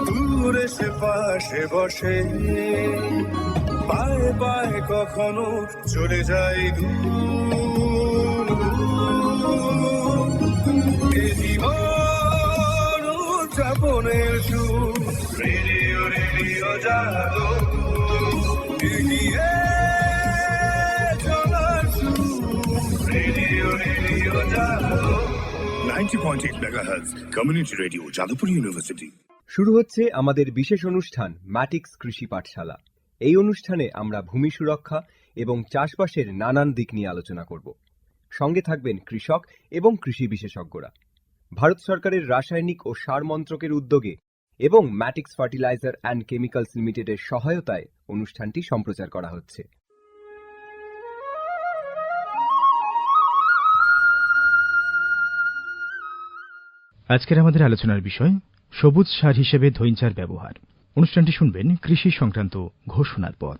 দূরে সে পাশে বসে, পায়ে পায়ে কখনো চলে যায় জীবন উদযাপনের সুর। রেডিও রেডিও জাগো, এগিয়ে চলার সুর। রেডিও রেডিও জাগো। 90.8 megahertz community radio, Jadavpur university. শুরু হচ্ছে আমাদের বিশেষ অনুষ্ঠান ম্যাটিক্স কৃষি পাঠশালা। এই অনুষ্ঠানে আমরা ভূমি সুরক্ষা এবং চাষবাসের নানান দিক নিয়ে আলোচনা করব। সঙ্গে থাকবেন কৃষক এবং কৃষি বিশেষজ্ঞরা। ভারত সরকারের রাসায়নিক ও সার মন্ত্রকের উদ্যোগে এবং ম্যাটিক্স ফার্টিলাইজার অ্যান্ড কেমিক্যালস লিমিটেডের সহায়তায় অনুষ্ঠানটি সম্প্রচার করা হচ্ছে। আজকের আমাদের আলোচনার বিষয় সবুজ সার হিসেবে ধইঞ্চার ব্যবহার। অনুষ্ঠানটি শুনবেন কৃষি সংক্রান্ত ঘোষণার পর।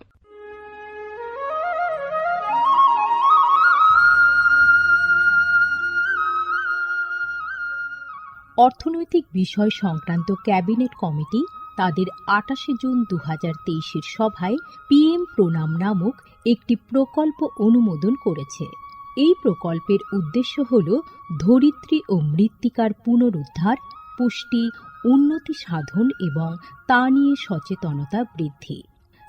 অর্থনৈতিক বিষয় সংক্রান্ত ক্যাবিনেট কমিটি তাদের ২৮ জুন ২০২৩ সভায় পিএম প্রণাম নামক একটি প্রকল্প অনুমোদন করেছে। এই প্রকল্পের উদ্দেশ্য হল ধরিত্রী ও মৃত্তিকার পুনরুদ্ধার, পুষ্টি, উন্নতি সাধন এবং তা নিয়ে সচেতনতা বৃদ্ধি।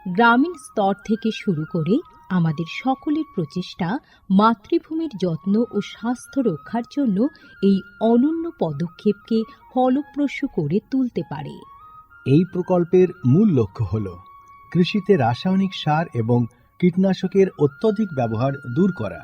গ্রামীণ স্তর থেকে শুরু করে আমাদের সকলের প্রচেষ্টা মাতৃভূমির যত্ন ও স্বাস্থ্য রক্ষার জন্য এই অনন্য পদক্ষেপকে ফলপ্রসূ করে তুলতে পারে। এই প্রকল্পের মূল লক্ষ্য হল কৃষিতে রাসায়নিক সার এবং কীটনাশকের অত্যধিক ব্যবহার দূর করা।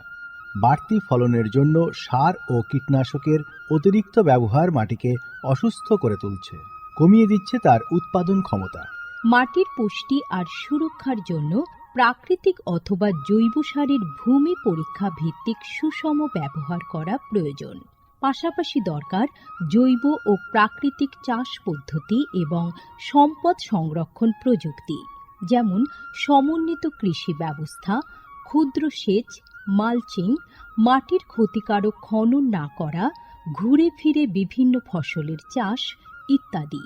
বাড়তি ফলনের জন্য সার ও কীটনাশকের অতিরিক্ত ব্যবহার মাটিকে অসুস্থ করে তুলছে, কমিয়ে দিচ্ছে তার উৎপাদন ক্ষমতা। মাটির পুষ্টি আর সুরক্ষার জন্য প্রাকৃতিক অথবা জৈব সারের ভূমি পরীক্ষা ভিত্তিক সুষম ব্যবহার করা প্রয়োজন। পাশাপাশি দরকার জৈব ও প্রাকৃতিক চাষ পদ্ধতি এবং সম্পদ সংরক্ষণ প্রযুক্তি, যেমন সমন্বিত কৃষি ব্যবস্থা, ক্ষুদ্র সেচ, মালচিং, মাটির ক্ষতিকারক খনন না করা, ঘুরে ফিরে বিভিন্ন ফসলের চাষ ইত্যাদি।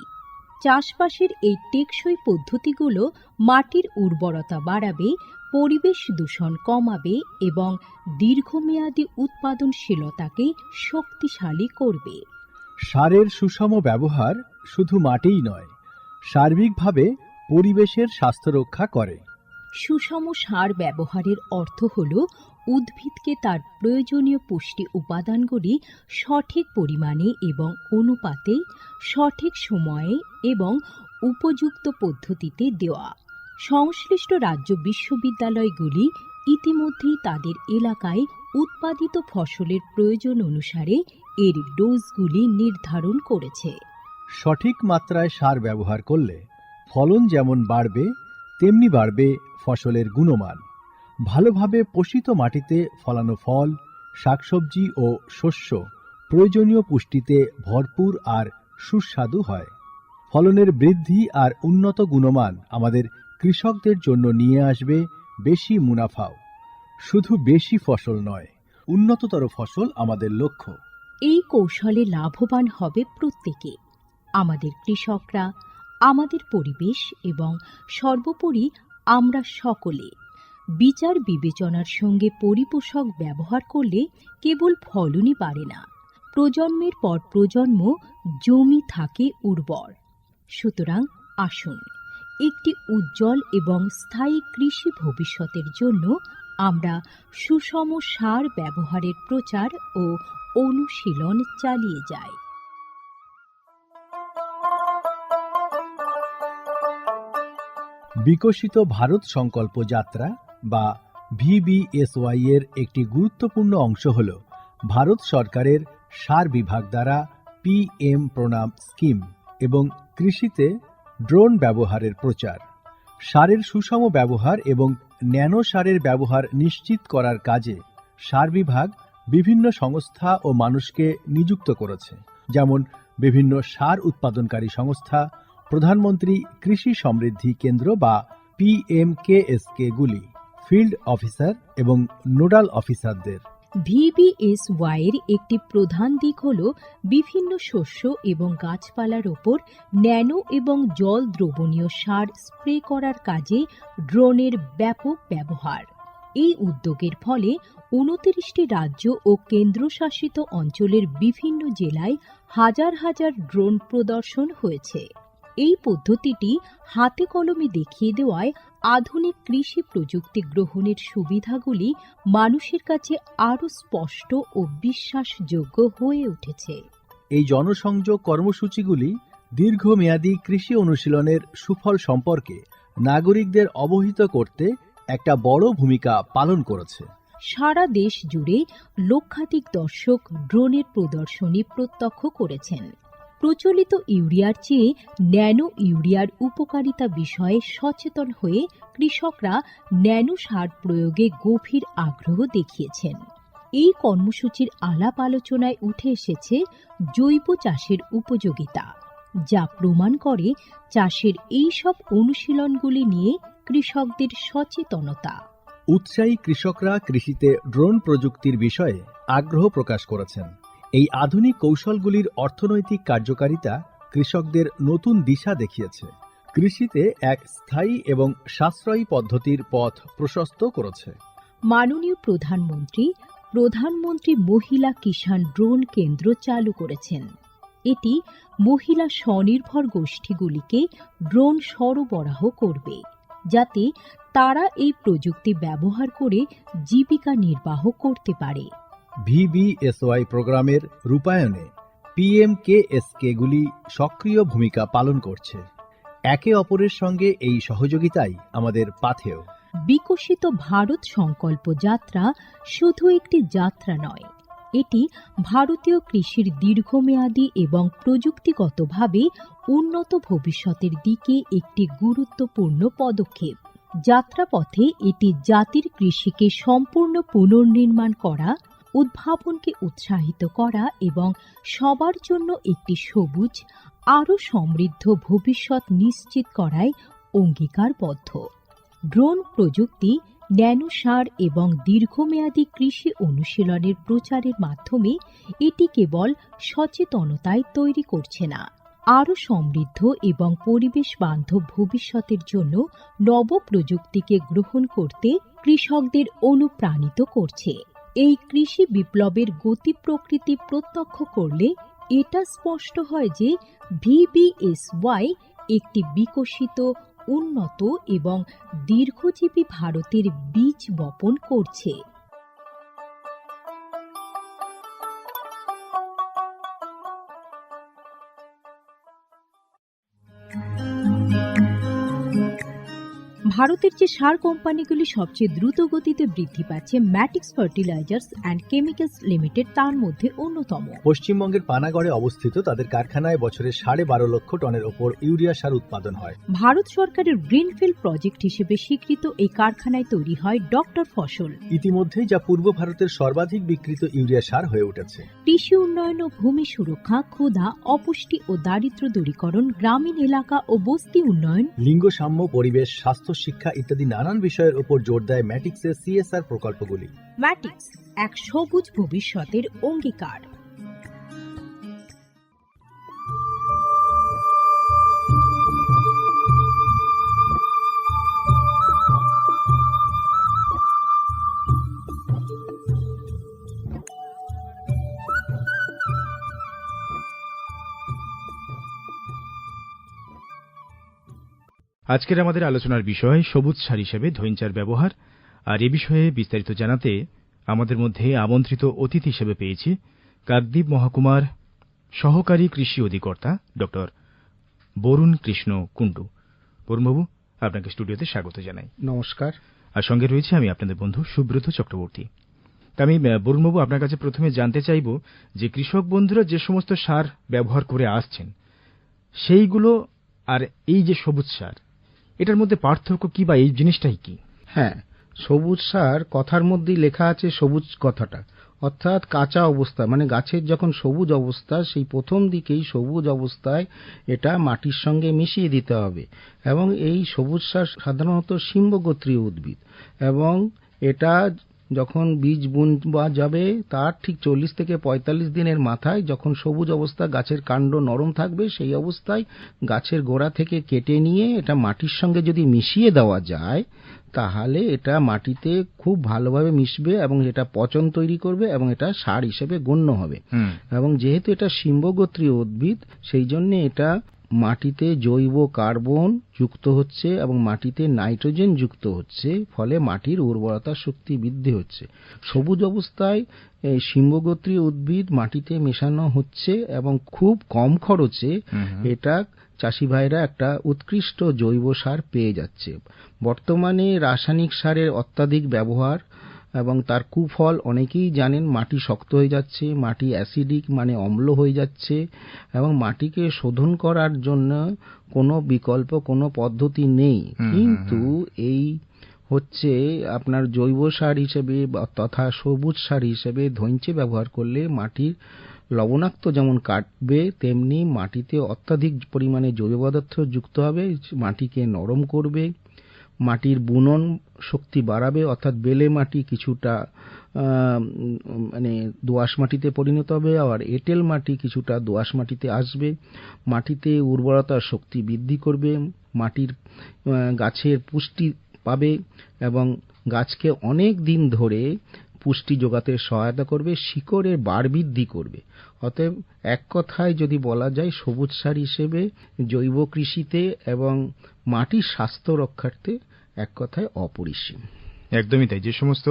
চাষবাসের এই টেকসই পদ্ধতিগুলো মাটির উর্বরতা বাড়াবে, পরিবেশ দূষণ কমাবে এবং দীর্ঘমেয়াদী উৎপাদনশীলতাকে শক্তিশালী করবে। সারের সুষম ব্যবহার শুধু মাটিই নয়, সার্বিকভাবে পরিবেশের স্বাস্থ্য রক্ষা করে। সুষম সার ব্যবহারের অর্থ হল উদ্ভিদকে তার প্রয়োজনীয় পুষ্টি উপাদানগুলি সঠিক পরিমাণে এবং অনুপাতে, সঠিক সময়ে এবং উপযুক্ত পদ্ধতিতে দেওয়া। সংশ্লিষ্ট রাজ্য বিশ্ববিদ্যালয়গুলি ইতিমধ্যেই তাদের এলাকায় উৎপাদিত ফসলের প্রয়োজন অনুসারে এর ডোজগুলি নির্ধারণ করেছে। সঠিক মাত্রায় সার ব্যবহার করলে ফলন যেমন বাড়বে, তেমনি বাড়বে ফসলের গুণমান। ভালোভাবে পোষিত মাটিতে ফলানো ফল, শাকসবজি ও শস্য প্রয়োজনীয় পুষ্টিতে ভরপুর আর সুস্বাদু হয়। ফলনের বৃদ্ধি আর উন্নত গুণমান আমাদের কৃষকদের জন্য নিয়ে আসবে বেশি মুনাফাও। শুধু বেশি ফসল নয়, উন্নততর ফসল আমাদের লক্ষ্য। এই কৌশলে লাভবান হবে প্রত্যেকে, আমাদের কৃষকরা, আমাদের পরিবেশ এবং সর্বোপরি আমরা সকলে। বিচার বিবেচনার সঙ্গে পরিপোষক ব্যবহার করলে কেবল ফলনই বাড়ে না, প্রজন্মের পর প্রজন্ম জমি থাকে উর্বর। সুতরাং আসুন, একটি উজ্জ্বল এবং স্থায়ী কৃষি ভবিষ্যতের জন্য আমরা সুষম সার ব্যবহারের প্রচার ও অনুশীলন চালিয়ে যাই। বিকশিত ভারত সংকল্প যাত্রা বা VBSY এর একটি গুরুত্বপূর্ণ অংশ হল ভারত সরকারের সার বিভাগ দ্বারা PM প্রণাম স্কিম এবং কৃষিতে ড্রোন ব্যবহারের প্রচার। সারের সুষম ব্যবহার এবং ন্যানো সারের ব্যবহার নিশ্চিত করার কাজে সার বিভাগ বিভিন্ন সংস্থা ও মানুষকে নিযুক্ত করেছে, যেমন বিভিন্ন সার উৎপাদনকারী সংস্থা, প্রধানমন্ত্রী কৃষি সমৃদ্ধি কেন্দ্র বা PMKSK গুলি, ফিল্ড অফিসার এবং নোডাল অফিসারদের। VBSY এর একটি প্রধান দিক হল বিভিন্ন শস্য এবং গাছপালার ওপর ন্যানো এবং জল দ্রবণীয় সার স্প্রে করার কাজে ড্রোনের ব্যাপক ব্যবহার। এই উদ্যোগের ফলে ২৯টি রাজ্য ও কেন্দ্রশাসিত অঞ্চলের বিভিন্ন জেলায় হাজার হাজার ড্রোন প্রদর্শন হয়েছে। এই পদ্ধতিটি হাতে কলমে দেখিয়ে দেওয়ায় আধুনিক কৃষি প্রযুক্তি গ্রহণের সুবিধাগুলি মানুষের কাছে আরও স্পষ্ট ও বিশ্বাসযোগ্য হয়ে উঠেছে। এই জনসংযোগ কর্মসূচিগুলি দীর্ঘমেয়াদী কৃষি অনুশীলনের সুফল সম্পর্কে নাগরিকদের অবহিত করতে একটা বড় ভূমিকা পালন করেছে। সারা দেশ জুড়ে লক্ষাধিক দর্শক ড্রোনের প্রদর্শনী প্রত্যক্ষ করেছেন। প্রচলিত ইউরিয়ার চেয়ে ন্যানো ইউরিয়ার উপকারিতা বিষয়ে সচেতন হয়ে কৃষকরা ন্যানো সার প্রয়োগে গভীর আগ্রহ দেখিয়েছেন। এই কর্মসূচির আলাপ আলোচনায় উঠে এসেছে জৈব চাষের উপযোগিতা, যা প্রমাণ করে চাষের এই সব অনুশীলনগুলি নিয়ে কৃষকদের সচেতনতা। উৎসাহী কৃষকরা কৃষিতে ড্রোন প্রযুক্তির বিষয়ে আগ্রহ প্রকাশ করেছেন। এই আধুনিক কৌশলগুলির অর্থনৈতিক কার্যকারিতা কৃষকদের নতুন দিশা দেখিয়েছে, কৃষিতে এক স্থায়ী এবং সাশ্রয়ী পদ্ধতির পথ প্রশস্ত করেছে। মাননীয় প্রধানমন্ত্রী মহিলা কিষাণ ড্রোন কেন্দ্র চালু করেছেন। এটি মহিলা স্বনির্ভর গোষ্ঠীগুলিকে ড্রোন সরবরাহ করবে, যাতে তারা এই প্রযুক্তি ব্যবহার করে জীবিকা নির্বাহ করতে পারে। VBSY প্রোগ্রামের রূপায়ণে PMKSKগুলি সক্রিয় ভূমিকা পালন করছে। একে অপরের সঙ্গে এই সহযোগিতাই আমাদের পাথেয়। বিকশিত ভারত সংকল্প যাত্রা শুধু একটি যাত্রা নয়, এটি ভারতীয় কৃষির দীর্ঘমেয়াদী এবং প্রযুক্তিগতভাবে উন্নত ভবিষ্যতের দিকে একটি গুরুত্বপূর্ণ পদক্ষেপ। যাত্রাপথে এটি জাতির কৃষিকে সম্পূর্ণ পুনর্নির্মাণ করা, উদ্ভাবনকে উৎসাহিত করা এবং সবার জন্য একটি সবুজ, আরও সমৃদ্ধ ভবিষ্যৎ নিশ্চিত করায় অঙ্গীকারবদ্ধ। ড্রোন প্রযুক্তি, ন্যানো সার এবং দীর্ঘমেয়াদী কৃষি অনুশীলনের প্রচারের মাধ্যমে এটি কেবল সচেতনতায় তৈরি করছে না, আরও সমৃদ্ধ এবং পরিবেশ বান্ধব ভবিষ্যতের জন্য নব প্রযুক্তিকে গ্রহণ করতে কৃষকদের অনুপ্রাণিত করছে। এই কৃষি বিপ্লবের গতি প্রকৃতি প্রত্যক্ষ করলে এটা স্পষ্ট হয় যে VBSY একটি বিকশিত, উন্নত এবং দীর্ঘজীবী ভারতের বীজ বপন করছে। ভারতের যে সার কোম্পানিগুলি সবচেয়ে দ্রুত গতিতে বৃদ্ধি পাচ্ছে, ম্যাটিক্স ফার্টিলাইজার্স অ্যান্ড কেমিক্যালস লিমিটেড তার মধ্যে অন্যতম। পশ্চিমবঙ্গের পানাগড়ে অবস্থিত তাদের কারখানায় বছরে 12.5 লক্ষ টনের ওপর ইউরিয়া সার উৎপাদন হয়। ভারত সরকারের গ্রিনফিল্ড প্রজেক্ট হিসেবে স্বীকৃত এই কারখানায় তৈরি হয় ডক্টর ফসল। ইতিমধ্যেই যা পূর্ব ভারতের সর্বাধিক বিক্রিত ইউরিয়া সার হয়ে উঠেছে। কৃষি উন্নয়ন ও ভূমি সুরক্ষা, ক্ষুধা, অপুষ্টি ও দারিদ্র্য দূরীকরণ, গ্রামীণ এলাকা ও বস্তি উন্নয়ন, লিঙ্গ সাম্য, পরিবেশ, স্বাস্থ্য, শিক্ষা ইত্যাদি নানান বিষয়ের উপর জোর দেয় ম্যাটিক্সের CSR প্রকল্পগুলি। ম্যাটিক্স এক সবুজ ভবিষ্যতের অঙ্গীকার। আজকের আমাদের আলোচনার বিষয় সবুজ সার হিসেবে ধৈঞ্চার ব্যবহার। আর এ বিষয়ে বিস্তারিত জানাতে আমাদের মধ্যে আমন্ত্রিত অতিথি হিসেবে পেয়েছি কাকদ্বীপ মহকুমার সহকারী কৃষি অধিকর্তা ডক্টর বরুণ কৃষ্ণ কুণ্ডু। বরুণবাবু, আপনাকে স্টুডিওতে স্বাগত জানাই। নমস্কার। আর সঙ্গে রয়েছে আমি আপনাদের বন্ধু সুব্রত চক্রবর্তী। আমি বরুণবাবু আপনার কাছে প্রথমে জানতে চাইব যে কৃষক বন্ধুরা যে সমস্ত সার ব্যবহার করে আসছেন সেইগুলো আর এই যে সবুজ সার, এটার মধ্যে পার্থক্য কি বা এই জিনিসটাই কি? হ্যাঁ, সবুজ সার কথার মধ্যেই লেখা আছে সবুজ কথাটা, অর্থাৎ কাঁচা অবস্থা, মানে গাছের যখন সবুজ অবস্থা সেই প্রথম দিকেই সবুজ অবস্থায় এটা মাটির সঙ্গে মিশিয়ে দিতে হবে। এবং এই সবুজ সার সাধারণত শিম্বগোত্রীয় উদ্ভিদ এবং এটা যখন বীজ বুনবা যাবে তার ঠিক 40 থেকে 45 দিনের মাথায় যখন সবুজ অবস্থা, গাছের কাণ্ড নরম থাকবে, সেই অবস্থায় গাছের গোড়া থেকে কেটে নিয়ে এটা মাটির সঙ্গে যদি মিশিয়ে দেওয়া যায়, তাহলে এটা মাটিতে খুব ভালোভাবে মিশবে এবং এটা পচন তৈরি করবে এবং এটা সার হিসেবে গণ্য হবে। এবং যেহেতু এটা শিম্বগোত্রীয় উদ্ভিদ, সেই জন্য এটা মাটিতে জৈব কার্বন যুক্ত হচ্ছে এবং মাটিতে নাইট্রোজেন যুক্ত হচ্ছে, ফলে মাটির উর্বরতা শক্তি বৃদ্ধি হচ্ছে। সবুজ অবস্থায় এই শিম্বগোত্রীয় উদ্ভিদ মাটিতে মেশানো হচ্ছে এবং খুব কম খরচে এটা চাষি ভাইরা একটা উৎকৃষ্ট জৈব সার পেয়ে যাচ্ছে। বর্তমানে রাসায়নিক সারের অত্যাধিক ব্যবহার এবং তার কুফল অনেকেই জানেন। মাটি শক্ত হয়ে যাচ্ছে, মাটি অ্যাসিডিক মানে অম্ল হয়ে যাচ্ছে এবং মাটিকে শোধন করার জন্য কোনো বিকল্প কোনো পদ্ধতি নেই। কিন্তু এই হচ্ছে আপনার জৈব সার হিসেবে তথা সবুজ সার হিসেবে ধইঞ্চে ব্যবহার করলে মাটির লবণাক্ত যেমন কাটবে, তেমনি মাটিতে অত্যাধিক পরিমাণে জৈব পদার্থ যুক্ত হবে, মাটিকে নরম করবে, মাটির বুনন শক্তি বাড়াবে, অর্থাৎ বেলে মাটি কিছুটা মানে দোআঁশ মাটিতে পরিণত হবে, আর এঁটেল মাটি কিছুটা দোআঁশ মাটিতে আসবে। মাটিতে উর্বরতার শক্তি বৃদ্ধি করবে, মাটির গাছের পুষ্টি পাবে এবং গাছকে অনেক দিন ধরে পুষ্টি যোগাতে সহায়তা করবে, শিকড়ের বাড় বৃদ্ধি করবে। অতএব এক কথায় যদি বলা যায়, সবুজ সার হিসেবে জৈব কৃষিতে এবং মাটির স্বাস্থ্য রক্ষার্থে এক কথায় অপরিসীম। একদমই তাই। যে সমস্ত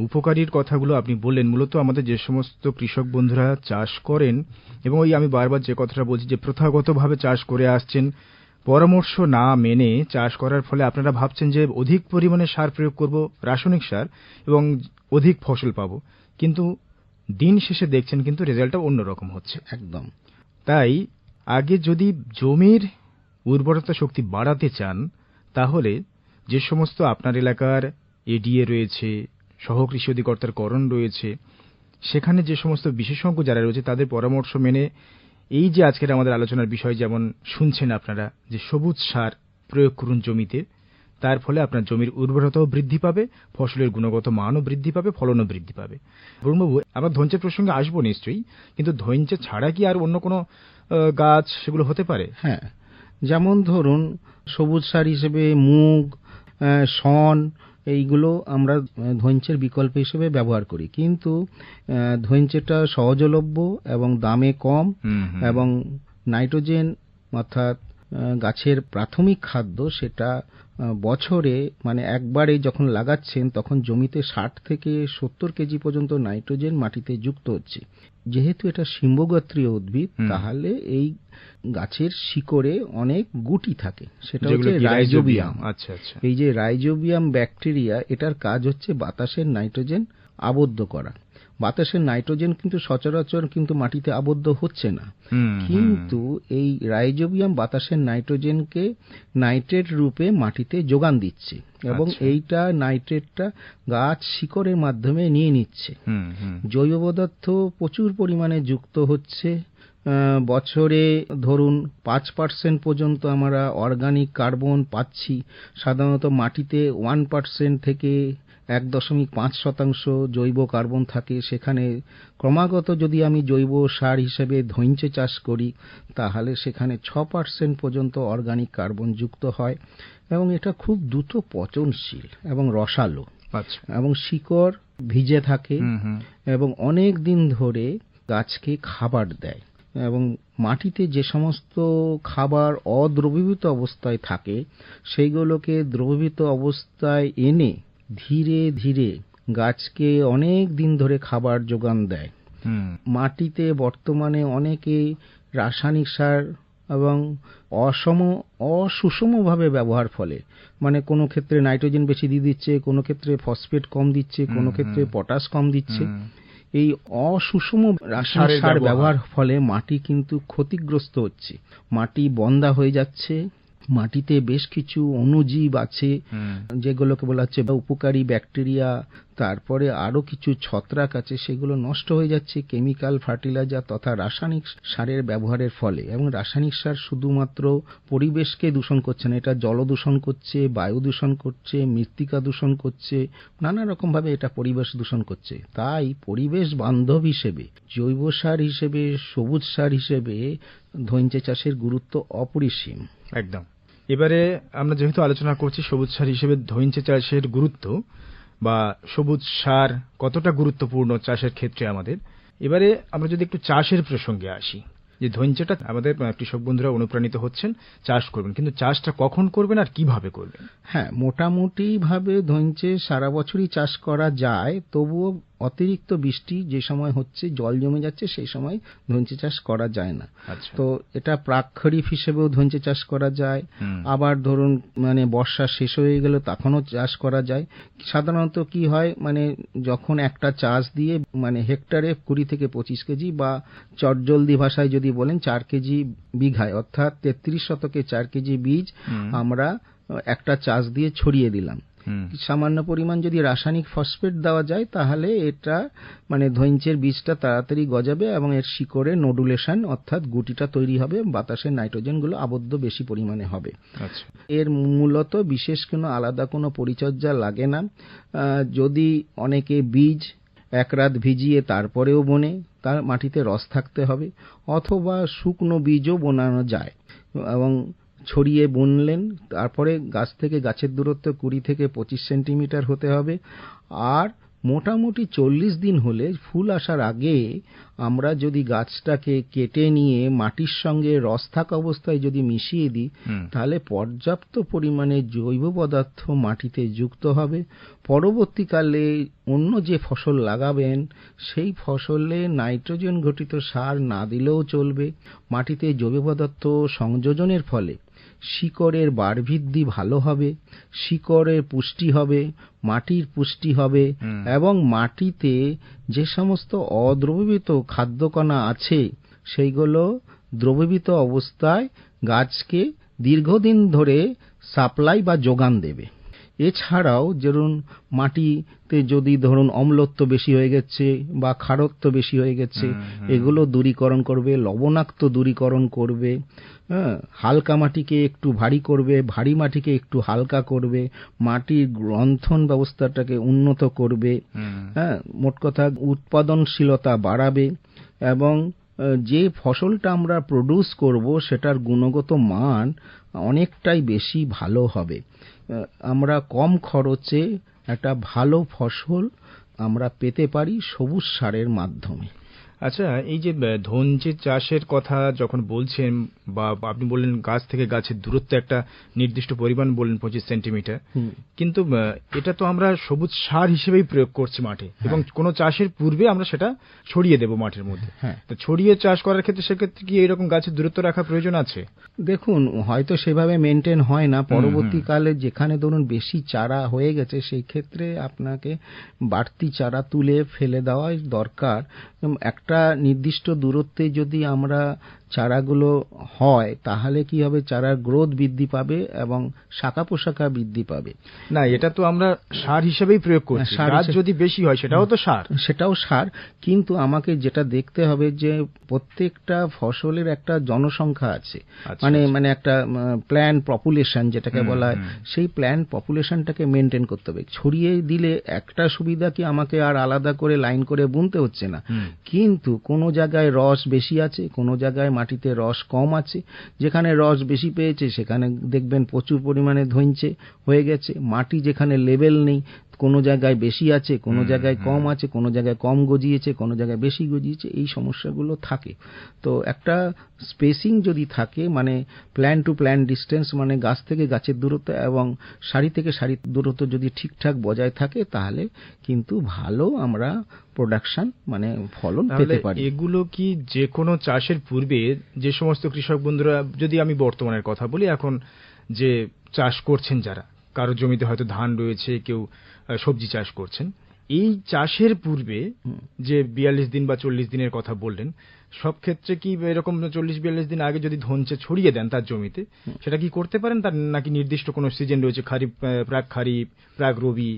উপকারীর কথাগুলো আপনি বললেন, মূলত আমাদের যে সমস্ত কৃষক বন্ধুরা চাষ করেন, এবং ওই আমি বারবার যে কথাটা বলছি যে প্রথাগতভাবে চাষ করে আসছেন, পরামর্শ না মেনে চাষ করার ফলে আপনারা ভাবছেন যে অধিক পরিমাণে সার প্রয়োগ করব, রাসায়নিক সার, এবং অধিক ফসল পাবো, কিন্তু দিন শেষে দেখছেন কিন্তু রেজাল্টটা অন্যরকম হচ্ছে। একদম তাই আগে যদি জমির উর্বরতা শক্তি বাড়াতে চান, তাহলে যে সমস্ত আপনার এলাকার এডিএ রয়েছে, সহকৃষি অধিকর্তার করণ রয়েছে, সেখানে যে সমস্ত বিশেষজ্ঞ যারা রয়েছে তাদের পরামর্শ মেনে এই যে আজকের আমাদের আলোচনার বিষয় যেমন শুনছেন আপনারা, যে সবুজ সার প্রয়োগ করুন জমিতে, তার ফলে আপনার জমির উর্বরতাও বৃদ্ধি পাবে, ফসলের গুণগত মানও বৃদ্ধি পাবে, ফলনও বৃদ্ধি পাবে। বরুণবাবু, আমরা ধইঞ্চের প্রসঙ্গে আসবো নিশ্চয়ই, কিন্তু ধইঞ্চে ছাড়া কি আর অন্য কোনো গাছ সেগুলো হতে পারে? হ্যাঁ, যেমন ধরুন সবুজ সার হিসেবে মুগ, শন, এইগুলো আমরা ধইঞ্চের বিকল্প হিসেবে ব্যবহার করি। কিন্তু ধইঞ্চেটা সহজলভ্য এবং দামে কম এবং নাইট্রোজেন অর্থাৎ গাছের প্রাথমিক খাদ্য, সেটা বছরে মানে একবারে যখন লাগাচ্ছেন তখন জমিতে 60 থেকে 70 কেজি পর্যন্ত নাইট্রোজেন মাটিতে যুক্ত হচ্ছে। যেহেতু এটা শিম্বগোত্রীয় উদ্ভিদ, তাহলে এই গাছের শিকড়ে অনেক গুটি থাকে, সেটা হচ্ছে রাইজোবিয়াম। আচ্ছা আচ্ছা। এই যে রাইজোবিয়াম ব্যাকটেরিয়া, এটার কাজ হচ্ছে বাতাসের নাইট্রোজেন আবদ্ধ করা। বাতাসের নাইট্রোজেন কিন্তু সচরাচর কিন্তু মাটিতে আবদ্ধ হচ্ছে না, কিন্তু এই রাইজোবিয়াম বাতাসের নাইট্রোজেনকে নাইট্রেট রূপে মাটিতে যোগান দিচ্ছে এবং এইটা নাইট্রেটটা গাছ শিকড়ের মাধ্যমে নিয়ে নিচ্ছে। জৈব পদার্থ প্রচুর পরিমাণে যুক্ত হচ্ছে। বছরে ধরুন 5% পর্যন্ত আমরা অর্গানিক কার্বন পাচ্ছি। সাধারণত মাটিতে 1% থেকে 1.5% জৈব কার্বন থাকে। সেখানে ক্রমাগত যদি আমি জৈব সার হিসেবে ধইঞ্চে চাষ করি, তাহলে সেখানে 6% পর্যন্ত অর্গানিক কার্বন যুক্ত হয় এবং এটা খুব দ্রুত পচনশীল এবং রসালো এবং শিকড় ভিজে থাকে এবং অনেক দিন ধরে গাছকে খাবার দেয়। এবং মাটিতে যে সমস্ত খাবার অদ্রবীভূত অবস্থায় থাকে, সেইগুলোকে দ্রবীভূত অবস্থায় এনে ধীরে ধীরে গাছকে অনেক দিন ধরে খাবার যোগান দেয়। মাটিতে বর্তমানে অনেকে রাসায়নিক সার এবং অসুষমভাবে ব্যবহার ফলে, মানে কোনো ক্ষেত্রে নাইট্রোজেন বেশি দিয়ে দিচ্ছে, কোনো ক্ষেত্রে ফসফেট কম দিচ্ছে, কোনো ক্ষেত্রে পটাশ কম দিচ্ছে। এই অসুষম রাসায়নিক সার ব্যবহার ফলে মাটি কিন্তু ক্ষতিগ্রস্ত হচ্ছে, মাটি বন্ধা হয়ে যাচ্ছে। মাটিতে বেশ কিছু অণুজীব আছে যেগুলোকে বলা হচ্ছে উপকারী ব্যাকটেরিয়া, তারপরে আরো কিছু ছত্রাক আছে, সেগুলো নষ্ট হয়ে যাচ্ছে কেমিক্যাল ফার্টিলাইজার তথা রাসায়নিক সারের ব্যবহারের ফলে। এবং রাসায়নিক সার শুধুমাত্র পরিবেশকে দূষণ করছে না, এটা জল দূষণ করছে, বায়ু দূষণ করছে, মৃত্তিকা দূষণ করছে, নানা রকম ভাবে এটা পরিবেশ দূষণ করছে। তাই পরিবেশ বান্ধব হিসেবে, জৈব সার হিসেবে, সবুজ সার হিসেবে ধইঞ্চে চাষের গুরুত্ব অপরিসীম। একদম। এবারে আমরা যেহেতু আলোচনা করছি সবুজ সার হিসেবে ধইঞ্চে চাষের গুরুত্ব বা সবুজ সার কতটা গুরুত্বপূর্ণ চাষের ক্ষেত্রে আমাদের, এবারে আমরা যদি একটু চাষের প্রসঙ্গে আসি, যে ধইঞ্চেটা আমাদের কৃষক বন্ধুরা অনুপ্রাণিত হচ্ছেন চাষ করবেন, কিন্তু চাষটা কখন করবেন আর কিভাবে করবেন? হ্যাঁ, মোটামুটি ভাবে ধইঞ্চে সারা বছরই চাষ করা যায়, তবুও অতিরিক্ত বৃষ্টি যে সময় হচ্ছে, জল জমে যাচ্ছে, সেই সময় ধইঞ্চে চাষ করা যায় না। তো এটা প্রাক খরিফ হিসেবেও ধইঞ্চে চাষ করা যায়। আবার ধরুন বর্ষা শেষ হয়ে গেলে তখনও চাষ করা যায়। সাধারণত কি হয়, যখন একটা চাষ দিয়ে হেক্টরে 20 থেকে 25 কেজি বা চটজলদি ভাষায় যদি বলেন 4 কেজি বিঘায়, অর্থাৎ 33 শতকে 4 কেজি বীজ আমরা একটা চাষ দিয়ে ছড়িয়ে দিলাম। সামান্য পরিমাণ যদি রাসায়নিক ফসফেট দেওয়া যায়, তাহলে এটা ধইঞ্চের বীজটা তাড়াতাড়ি গজাবে এবং এর শিকড়ে নোডুলেশন অর্থাৎ গুটিটা তৈরি হবে, বাতাসের নাইট্রোজেন গুলো আবদ্ধ বেশি পরিমাণে হবে। এর মূলত বিশেষ কোনো আলাদা কোনো পরিচর্যা লাগে না। যদি অনেকে বীজ এক রাত ভিজিয়ে তারপরেও বোনে, তার মাটিতে রস থাকতে হবে, অথবা শুকনো বীজও বোনানো যায় এবং ছড়িয়ে বুনলেন। তারপরে গাছ থেকে গাছের দূরত্ব 20 থেকে 25 সেন্টিমিটার হতে হবে। আর মোটামুটি 40 দিন হলে, ফুল আসার আগে আমরা যদি গাছটাকে কেটে নিয়ে মাটির সঙ্গে রস থাকা অবস্থায় যদি মিশিয়ে দিই, তাহলে পর্যাপ্ত পরিমাণে জৈব পদার্থ মাটিতে যুক্ত হবে। পরবর্তীকালে অন্য যে ফসল লাগাবেন, সেই ফসলে নাইট্রোজেন ঘটিত সার না দিলেও চলবে। মাটিতে জৈব পদার্থ সংযোজনের ফলে শিকড়ের বাড় বৃদ্ধি ভালো হবে, শিকড়ের পুষ্টি হবে, মাটির পুষ্টি হবে, এবং মাটিতে যে সমস্ত অদ্রবীভূত খাদ্যকণা আছে সেইগুলো দ্রবীভূত অবস্থায় গাছকে দীর্ঘদিন ধরে সাপ্লাই বা যোগান দেবে। এছাড়াও ধরুন মাটিতে যদি ধরুন অম্লত্ব বেশি হয়ে গেছে বা ক্ষারত্ব বেশি হয়ে গেছে, এগুলো দূরীকরণ করবে, লবণাক্ত দূরীকরণ করবে, হালকা মাটিকে একটু ভারী করবে, ভারী মাটিকে একটু হালকা করবে, মাটির গ্রন্থন ব্যবস্থাটাকে উন্নত করবে, মোট কথা উৎপাদনশীলতা বাড়াবে, এবং যে ফসলটা আমরা প্রডিউস করব সেটার গুণগত মান অনেকটাই বেশি ভালো হবে। আমরা কম খরচে একটা ভালো ফসল আমরা পেতে পারি সবুজ সারের মাধ্যমে। আচ্ছা, এই যে ধইঞ্চে চাষের কথা যখন বলছেন, বা আপনি বললেন গাছ থেকে গাছের দূরত্ব একটা নির্দিষ্ট পরিমাণ বললেন 25 সেন্টিমিটার, কিন্তু এটা তো আমরা সবুজ সার হিসেবেই প্রয়োগ করছি মাঠে, এবং কোনো চাষের পূর্বে আমরা সেটা ছড়িয়ে দেব মাঠের মধ্যে। তো ছড়িয়ে চাষ করার ক্ষেত্রে সেক্ষেত্রে কি এরকম গাছের দূরত্ব রাখা প্রয়োজন আছে? দেখুন, হয়তো সেভাবে মেনটেন হয় না। পরবর্তীকালে যেখানে ধরুন বেশি চারা হয়ে গেছে, সেই ক্ষেত্রে আপনাকে বাড়তি চারা তুলে ফেলে দেওয়া দরকার। একটা নির্দিষ্ট দূরত্বে যদি আমরা চারাগুলো হয়, তাহলে কি হবে, চারার গ্রোথ বৃদ্ধি পাবে এবং শাখা পোশাখা বৃদ্ধি পাবে। না, এটা তো আমরা সার হিসেবেই প্রয়োগ করছি। গাছ যদি বেশি হয় সেটাও তো সার। সেটাও সার, কিন্তু আমাকে যেটা দেখতে হবে যে প্রত্যেকটা ফসলের একটা জনসংখ্যা আছে, মানে একটা প্ল্যান্ট পপুলেশন যেটাকে বলা হয়, সেই প্ল্যান্ট পপুলেশনটাকে মেনটেন করতে হবে। ছড়িয়ে দিলে একটা সুবিধা কি, আমাকে আর আলাদা করে লাইন করে বুনতে হচ্ছে না, কিন্তু কোনো জায়গায় রস বেশি আছে, কোনো জায়গায় মাটিতে রস কম আছে। যেখানে রস বেশি পেয়েছে সেখানে দেখবেন প্রচুর পরিমাণে ধইঞ্চে হয়ে গেছে। মাটি যেখানে লেভেল নেই, কোনো জায়গায় বেশি আছে, কোনো জায়গায় কম আছে, কোনো জায়গায় কম গজিয়েছে, কোনো জায়গায় বেশি গজিয়েছে, এই সমস্যাগুলো থাকে। তো একটা স্পেসিং যদি থাকে, প্ল্যান্ট টু প্ল্যান্ট ডিস্টেন্স, গাছ থেকে গাছের দূরত্ব এবং সারি থেকে সারির দূরত্ব যদি ঠিকঠাক বজায় থাকে, তাহলে কিন্তু ভালো আমরা প্রোডাকশন ফলন পেতে পারি। এগুলো কি যে কোনো চাষের পূর্বে যে সমস্ত কৃষক বন্ধুরা, যদি আমি বর্তমানের কথা বলি, এখন যে চাষ করছেন যারা, কারো জমিতে হয়তো ধান রয়েছে, কেউ সবজি চাষ করছেন, এই চাষের পূর্বে যে 42 দিন বা 40 দিনের কথা বললেন, সব ক্ষেত্রে কি এরকম 40-42 দিন আগে যদি ধইঞ্চে ছড়িয়ে দেন তার জমিতে, সেটা কি করতে পারেন? তার নাকি নির্দিষ্ট কোনো সিজন রয়েছে, খারিফ, প্রাক রবি?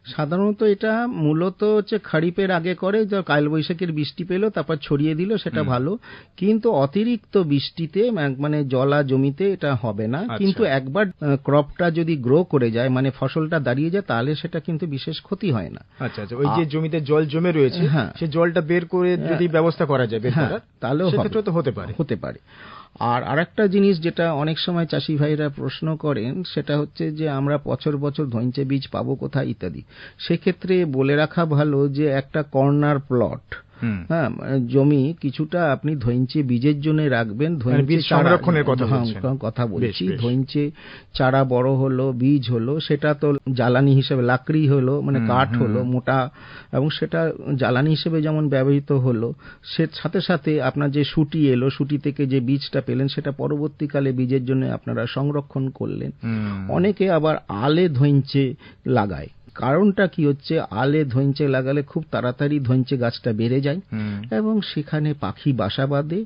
সাধারণত এটা মূলত হচ্ছে খরিফের আগে করে, কালবৈশাখীর বৃষ্টি পেলো তারপর ছড়িয়ে দিল, সেটা ভালো। কিন্তু অতিরিক্ত বৃষ্টিতে মানে জলা জমিতে এটা হবে না। কিন্তু একবার ক্রপটা যদি গ্রো করে যায়, মানে ফসলটা দাঁড়িয়ে যায়, তাহলে সেটা কিন্তু বিশেষ ক্ষতি হয় না। আচ্ছা, ওই যে জমিতে জল জমে রয়েছে সে জলটা বের করে যদি ব্যবস্থা করা যায় তাহলেও সেক্ষেত্রে তো হতে পারে। আর আরেকটা জিনিস যেটা অনেক সময় চাষি ভাইরা প্রশ্ন করেন, সেটা হচ্ছে যে আমরা বছর বছর ধইঞ্চে বীজ পাবো কোথায় ইত্যাদি। সেক্ষেত্রে বলে রাখা ভালো যে একটা কর্নার প্লট, জমি কিছুটা আপনি ধইঞ্চে বীজের জন্য রাখবেন। বীজ সংরক্ষণের কথা বলছি। ধইঞ্চে চারা বড় হলো, বীজ হলো, সেটা তো জ্বালানি হিসেবে লাকড়ি হলো, মানে কাঠ হলো মোটা, এবং সেটা জ্বালানি হিসেবে যেমন ব্যবহৃত হলো, সে সাথে সাথে আপনার যে শুটি এলো, শুটি থেকে যে বীজটা পেলেন সেটা পরবর্তীকালে বীজের জন্য আপনারা সংরক্ষণ করলেন। অনেকে আবার আলে ধইঞ্চে লাগায়। কারণটা কি হচ্ছে, আলে ধইঞ্চে লাগালে খুব তাড়াতাড়ি ধইঞ্চে গাছটা বেড়ে যায় এবং সেখানে পাখি বাসা বাঁধে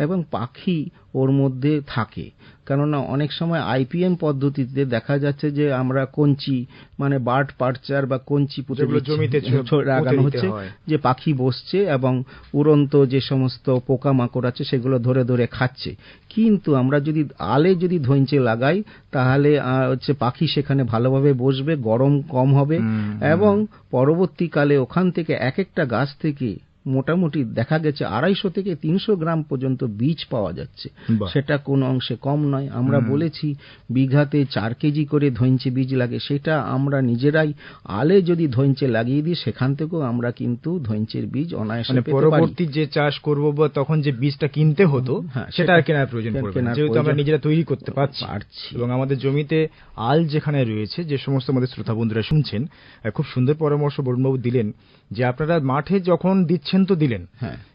এবং পাখি ওর মধ্যে থাকে। কেননা অনেক সময় আইপিএম পদ্ধতিতে দেখা যাচ্ছে যে আমরা কঞ্চি, মানে বার্ড পার্চার বা কঞ্চি পুঁতে জমিতে লাগানো হচ্ছে, যে পাখি বসছে এবং উড়ন্ত যে সমস্ত পোকামাকড় আছে সেগুলো ধরে ধরে খাচ্ছে। কিন্তু আমরা যদি আলে যদি ধইঞ্চে লাগাই, তাহলে হচ্ছে পাখি সেখানে ভালোভাবে বসবে, গরম কম হবে এবং পরবর্তীকালে ওখান থেকে এক একটা গাছ থেকে মোটামুটি দেখা গেছে 250 থেকে 300 গ্রাম পর্যন্ত বীজ পাওয়া যাচ্ছে। সেটা কোন অংশে কম নয়। আমরা বলেছি বিঘাতে 4 কেজি করে ধইঞ্চে বীজ লাগে, সেটা আমরা নিজেরাই আলে যদি ধইঞ্চে লাগিয়ে দিই, সেখান থেকেও আমরা কিন্তু ধইঞ্চের বীজ অনায়াসে পেতে পারি। পরবর্তী যে চাষ করব বা তখন যে বীজটা কিনতে হতো সেটা আর কেনার প্রয়োজন পড়বে না, যেহেতু আমরা নিজেরা তৈরি করতে পারছি। এবং আমাদের জমিতে আল যেখানে রয়েছে, যে সমস্ত আমাদের শ্রোতা বন্ধুরা শুনছেন, খুব সুন্দর পরামর্শ বরুণবাবু দিলেন যে আপনারা মাঠে যখন দিচ্ছেন তো দিলেন,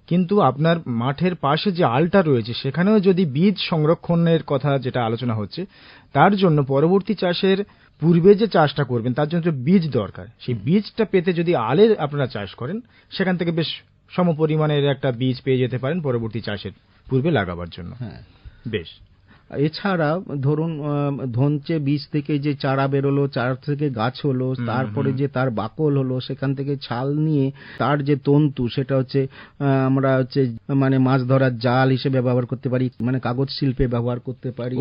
কিন্তু আপনার মাঠের পাশে যে আলটা রয়েছে সেখানেও যদি বীজ সংরক্ষণের কথা যেটা আলোচনা হচ্ছে, তার জন্য পরবর্তী চাষের পূর্বে যে চাষটা করবেন তার জন্য বীজ দরকার। সেই বীজটা পেতে যদি আলে আপনারা চাষ করেন, সেখান থেকে বেশ সমপরিমাণের একটা বীজ পেয়ে যেতে পারেন পরবর্তী চাষের পূর্বে লাগাবার জন্য। বেশ। এছাড়া ধরুন ধইঞ্চে বীজ থেকে যে চারা বেরোলো, চারা থেকে গাছ হলো, তারপরে যে তার বাকল হলো, সেখান থেকে ছাল নিয়ে তার যে তন্তু, সেটা হচ্ছে আমরা হচ্ছে মানে মাছ ধরার জাল হিসেবে ব্যবহার করতে পারি, মানে কাগজ শিল্পে ব্যবহার করতে পারি।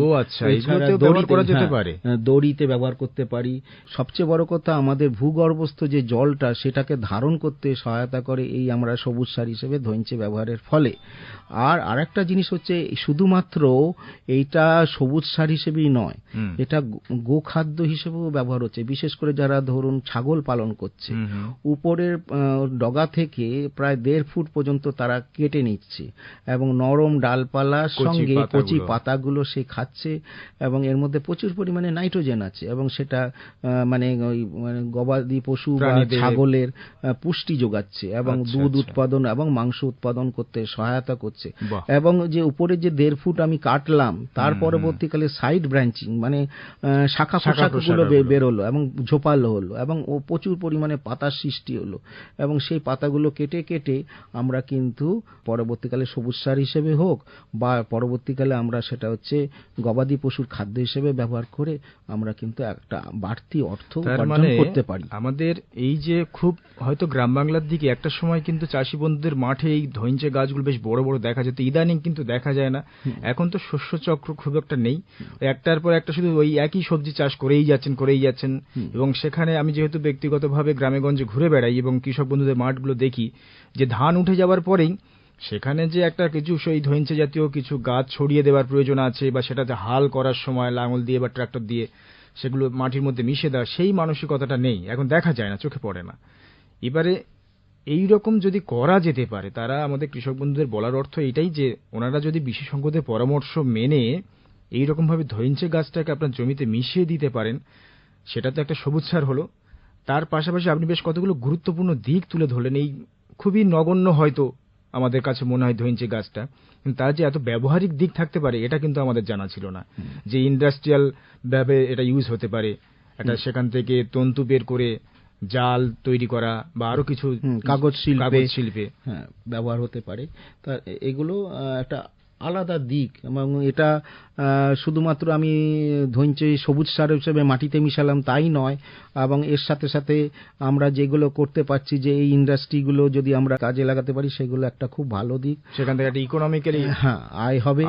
দড়িতে ব্যবহার করতে পারি। সবচেয়ে বড় কথা, আমাদের ভূগর্ভস্থ যে জলটা সেটাকে ধারণ করতে সহায়তা করে এই আমরা সবুজ সার হিসেবে ধইঞ্চে ব্যবহারের ফলে। আর আরেকটা জিনিস হচ্ছে, শুধুমাত্র এইটা সবুজ সার হিসেবেই নয়, এটা গোখাদ্য হিসেবেও ব্যবহার হচ্ছে। বিশেষ করে যারা ধরুন ছাগল পালন করছে, উপরের ডগা থেকে প্রায় 1.5 ফুট পর্যন্ত তারা কেটে নিচ্ছে এবং নরম ডালপালার সঙ্গে কচি পাতাগুলো সে খাচ্ছে এবং এর মধ্যে প্রচুর পরিমাণে নাইট্রোজেন আছে এবং সেটা মানে ওই গবাদি পশু বা ছাগলের পুষ্টি যোগাচ্ছে এবং দুধ উৎপাদন এবং মাংস উৎপাদন করতে সহায়তা করছে। এবং যে উপরে যে 1.5 ফুট আমি কাটলাম, তার পরবর্তীকালে সাইড ব্রাঞ্চিং, মানে শাখা প্রশাখাগুলো বেরোলো এবং ঝোপালো হলো এবং ও প্রচুর পরিমাণে পাতার সৃষ্টি হলো এবং সেই পাতাগুলো কেটে কেটে আমরা কিন্তু পরবর্তীকালে সবুজ সার হিসেবে হোক বা পরবর্তীকালে আমরা সেটা হচ্ছে গবাদি পশুর খাদ্য হিসেবে ব্যবহার করে আমরা কিন্তু একটা বাড়তি অর্থ উপার্জন করতে পারি। আমাদের এই যে খুব হয়তো গ্রাম বাংলার দিকে একটা সময় কিন্তু চাষি বন্ধুদের মাঠে এই ধইঞ্চে গাছগুলো বেশ বড় বড় দেখা যেত, ইদানিং কিন্তু দেখা যায় না। এখন তো শস্য চক্র খুব একটা নেই, একটার পর একটা শুধু ওই একই সবজি চাষ করেই যাচ্ছেন। এবং সেখানে আমি যেহেতু ব্যক্তিগতভাবে গ্রামে গঞ্জে ঘুরে বেড়াই এবং কৃষক বন্ধুদের মাঠগুলো দেখি, যে ধান উঠে যাওয়ার পরেই সেখানে যে একটা কিছু সেই ধইঞ্চে জাতীয় কিছু গাছ ছড়িয়ে দেওয়ার প্রয়োজন আছে, বা সেটাতে হাল করার সময় লাঙল দিয়ে বা ট্রাক্টর দিয়ে সেগুলো মাটির মধ্যে মিশে দেওয়া, সেই মানসিকতাটা নেই, এখন দেখা যায় না, চোখে পড়ে না। এবারে এই রকম যদি করা যেতে পারে, তারা আমাদের কৃষক বন্ধুদের বলার অর্থ এটাই যে ওনারা যদি বিশেষজ্ঞদের পরামর্শ মেনে এইরকমভাবে ধইঞ্চে গাছটাকে আপনার জমিতে মিশিয়ে দিতে পারেন, সেটা তো একটা সবুজ সার হলো। তার পাশাপাশি আপনি বেশ কতগুলো গুরুত্বপূর্ণ দিক তুলে ধরলেন। এই খুবই নগণ্য হয়তো আমাদের কাছে মনে হয় ধইঞ্চে গাছটা, কিন্তু তার যে এত ব্যবহারিক দিক থাকতে পারে এটা কিন্তু আমাদের জানা ছিল না। যে ইন্ডাস্ট্রিয়াল ভাবে এটা ইউজ হতে পারে, এটা সেখান থেকে তন্তু বের করে জাল তৈরি করা বা আরো কিছু কাগজ শিল্পে ব্যবহার হতে পারে। তা এগুলো একটা আলাদা দিক, এবং এটা শুধুমাত্র আমি ধৈঞ্চে সবুজ সার হিসেবে মাটিতে মিশালাম তাই নয়, এবং এর সাথে সাথে আমরা যেগুলো করতে পারছি যে এই ইন্ডাস্ট্রিগুলো যদি আমরা কাজে লাগাতে পারি সেগুলো একটা খুব ভালো দিক, সেখান থেকে একটা ইকোনমিক্যালি হ্যাঁ আয় হবে।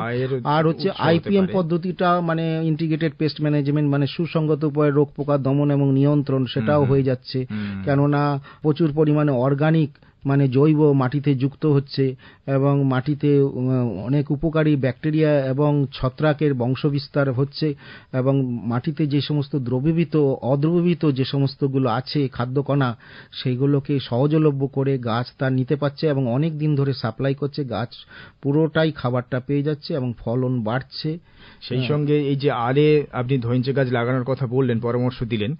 আর হচ্ছে আইপিএম পদ্ধতিটা মানে ইন্টিগ্রেটেড পেস্ট ম্যানেজমেন্ট, মানে সুসংগত উপায়ে রোগ পোকা দমন এবং নিয়ন্ত্রণ, সেটাও হয়ে যাচ্ছে। কেননা প্রচুর পরিমাণে অর্গানিক মানে জৈব মাটিতে যুক্ত হচ্ছে, এবং মাটিতে অনেক উপকারী ব্যাকটেরিয়া এবং ছত্রাকের বংশবিস্তার হচ্ছে, এবং মাটিতে যে সমস্ত দ্রবীভূত অদ্রবীভূত যে সমস্তগুলো আছে খাদ্যকণা, সেইগুলোকে সহজলভ্য করে গাছ তা নিতে পারছে এবং অনেক দিন ধরে সাপ্লাই করছে, গাছ পুরোটাই খাবারটা পেয়ে যাচ্ছে এবং ফলন বাড়ছে। সেই সঙ্গে এই যে আরে আপনি ধৈঞ্চে গাছ লাগানোর কথা বললেন, পরামর্শ দিলেন,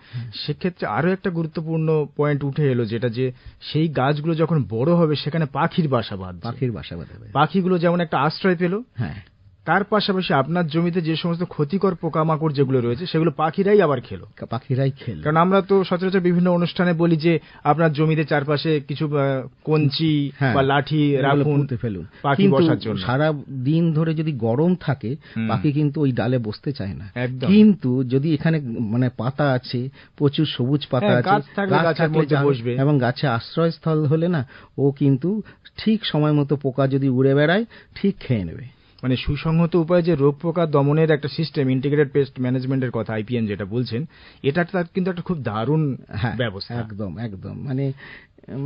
সেক্ষেত্রে আরো একটা গুরুত্বপূর্ণ পয়েন্ট উঠে এলো, যেটা যে সেই গাছগুলো যখন বড় হবে সেখানে পাখির বাসা বাঁধবে, পাখিগুলো যেমন একটা আশ্রয় পেল, হ্যাঁ, তার পাশাপাশি আপনার জমিতে যে সমস্ত ক্ষতিকর পোকামাকড় যেগুলো রয়েছে সেগুলো পাখিরাই আবার খেলো। কারণ আমরা তো সচরাচর বিভিন্ন অনুষ্ঠানে বলি যে আপনার জমিতে চারপাশে কিছু কঞ্চি বা লাঠি রাখুন ফেলুন পাখি বসার জন্য। সারা দিন ধরে যদি গরম থাকে পাখি কিন্তু ওই ডালে বসতে চায় না, কিন্তু যদি এখানে মানে পাতা আছে, প্রচুর সবুজ পাতা আছে, গাছের মধ্যে বসবে এবং গাছে আশ্রয়স্থল হলে না, ও কিন্তু ঠিক সময় মতো পোকা যদি উড়ে বেড়ায় ঠিক খেয়ে নেবে। মানে সুসংহত উপায়ে যে রোগ পোকা দমনের একটা সিস্টেম, ইন্টিগ্রেটেড পেস্ট ম্যানেজমেন্টের কথা আইপিএম যেটা বলছেন, এটা কিন্তু একটা খুব দারুণ ব্যবস্থা। একদম একদম,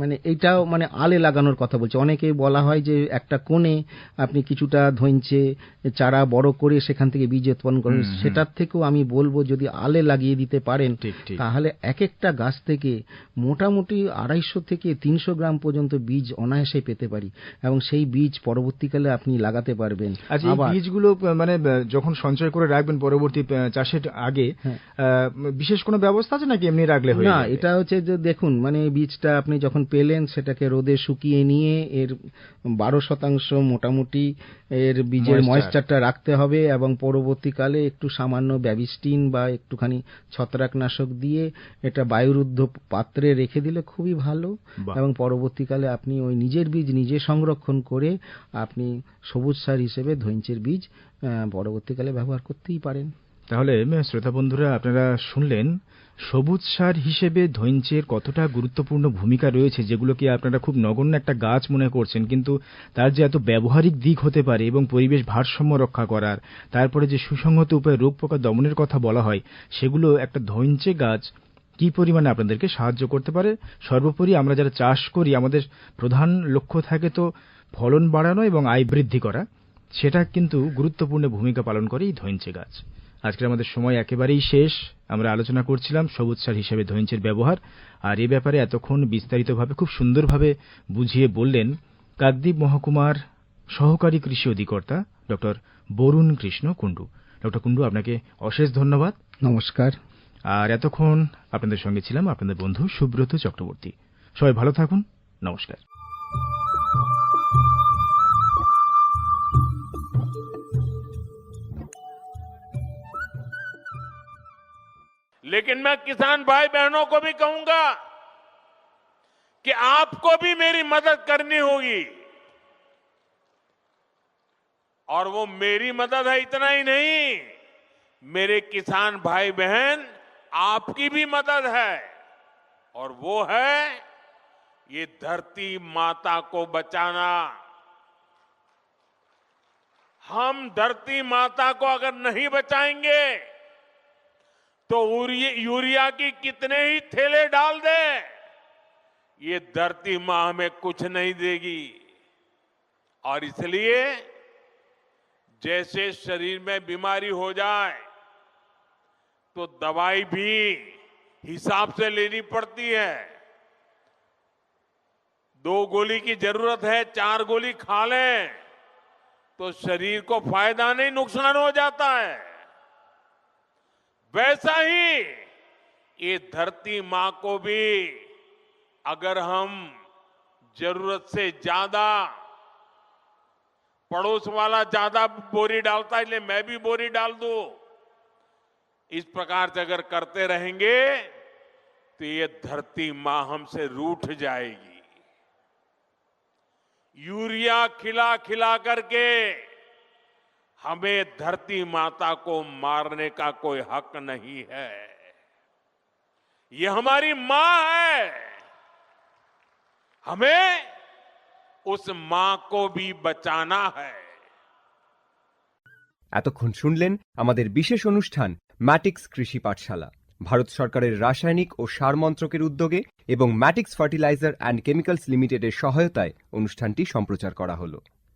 মানে এইটাও মানে আলে লাগানোর কথা বলছে। অনেকেই বলা হয় যে একটা কোণে আপনি কিছুটা ধৈঞ্চে চারা বড় করে সেখান থেকে বীজ উৎপন্ন করেন, সেটার থেকেও আমি বলবো যদি আলে লাগিয়ে দিতে পারেন তাহলে এক একটা গাছ থেকে মোটামুটি 250 থেকে 300 গ্রাম পর্যন্ত বীজ অনায়াসে পেতে পারি, এবং সেই বীজ পরবর্তীকালে আপনি লাগাতে পারবেন। আচ্ছা, এই বীজগুলো মানে যখন সঞ্চয় করে রাখবেন পরবর্তী চাষের আগে, বিশেষ কোনো ব্যবস্থা আছে নাকি এমনি রাখলে হয়ে যাবে? না, এটা হচ্ছে যে দেখুন, মানে বীজটা আপনি যখন পেলেন সেটাকে রোদে শুকিয়ে নিয়ে এর 12% মোটামুটি এর বীজের ময়েশ্চারটা রাখতে হবে, এবং পরবর্তীকালে একটু সামান্য ব্যাবিস্টিন বা একটুখানি ছত্রাকনাশক দিয়ে এটা বায়ুরুদ্ধ পাত্রে রেখে দিলে খুবই ভালো, এবং পরবর্তীকালে আপনি ওই নিজের বীজ নিজে সংরক্ষণ করে আপনি সবুজ সার হিসেবে ধৈঞ্চের বীজ পরবর্তীকালে ব্যবহার করতেই পারেন। তাহলে শ্রোতা বন্ধুরা, আপনারা শুনলেন সবুজ সার হিসেবে ধৈঞ্চের কতটা গুরুত্বপূর্ণ ভূমিকা রয়েছে, যেগুলোকে আপনারা খুব নগণ্য একটা গাছ মনে করছেন, কিন্তু তার যে এত ব্যবহারিক দিক হতে পারে এবং পরিবেশ ভারসাম্য রক্ষা করার, তারপরে যে সুসংহত উপায়ে রোগ পোকা দমনের কথা বলা হয়, সেগুলো একটা ধৈঞ্চে গাছ কি পরিমাণে আপনাদেরকে সাহায্য করতে পারে। সর্বোপরি আমরা যারা চাষ করি, আমাদের প্রধান লক্ষ্য থাকে তো ফলন বাড়ানো এবং আয় বৃদ্ধি করা, সেটা কিন্তু গুরুত্বপূর্ণ ভূমিকা পালন করে এই ধৈঞ্চে গাছ। আজকের আমাদের সময় একেবারেই শেষ। আমরা আলোচনা করছিলাম সবুজ সার হিসেবে ধৈঞ্চের ব্যবহার, আর এ ব্যাপারে এতক্ষণ বিস্তারিতভাবে খুব সুন্দরভাবে বুঝিয়ে বললেন কাকদ্বীপ মহকুমার সহকারী কৃষি অধিকর্তা ডক্টর বরুণ কৃষ্ণ কুণ্ডু। ডক্টর কুণ্ডু, আপনাকে অশেষ ধন্যবাদ। নমস্কার। আর এতক্ষণ আপনাদের সঙ্গে ছিলাম আপনাদের বন্ধু সুব্রত চক্রবর্তী। সবাই ভালো থাকুন। নমস্কার। लेकिन मैं किसान भाई बहनों को भी कहूंगा कि आपको भी मेरी मदद करनी होगी, और वो मेरी मदद है इतना ही नहीं, मेरे किसान भाई बहन आपकी भी मदद है, और वो है ये धरती माता को बचाना। हम धरती माता को अगर नहीं बचाएंगे तो यूरिया की कितने ही थैले डाल दे, ये धरती मां हमें कुछ नहीं देगी। और इसलिए जैसे शरीर में बीमारी हो जाए तो दवाई भी हिसाब से लेनी पड़ती है। 2 गोली की जरूरत है, 4 गोली खा लें तो शरीर को फायदा नहीं, नुकसान हो जाता है। वैसा ही ये धरती मां को भी अगर हम जरूरत से ज्यादा, पड़ोस वाला ज्यादा बोरी डालता है इसलिए मैं भी बोरी डाल दूं, इस प्रकार से अगर करते रहेंगे तो ये धरती मां हमसे रूठ जाएगी। यूरिया खिला खिला करके हमें धरती माता को मारने का कोई हक नहीं है। ये हमारी मां है, हमें उस मां को भी बचाना है। এতক্ষণ শুনলেন আমাদের বিশেষ অনুষ্ঠান ম্যাটিক্স কৃষি পাঠশালা, ভারত সরকারের রাসায়নিক ও সার মন্ত্রকের উদ্যোগে এবং ম্যাটিক্স ফার্টিলাইজার অ্যান্ড কেমিক্যালস লিমিটেডের সহায়তায় অনুষ্ঠানটি সম্প্রচার করা হলো।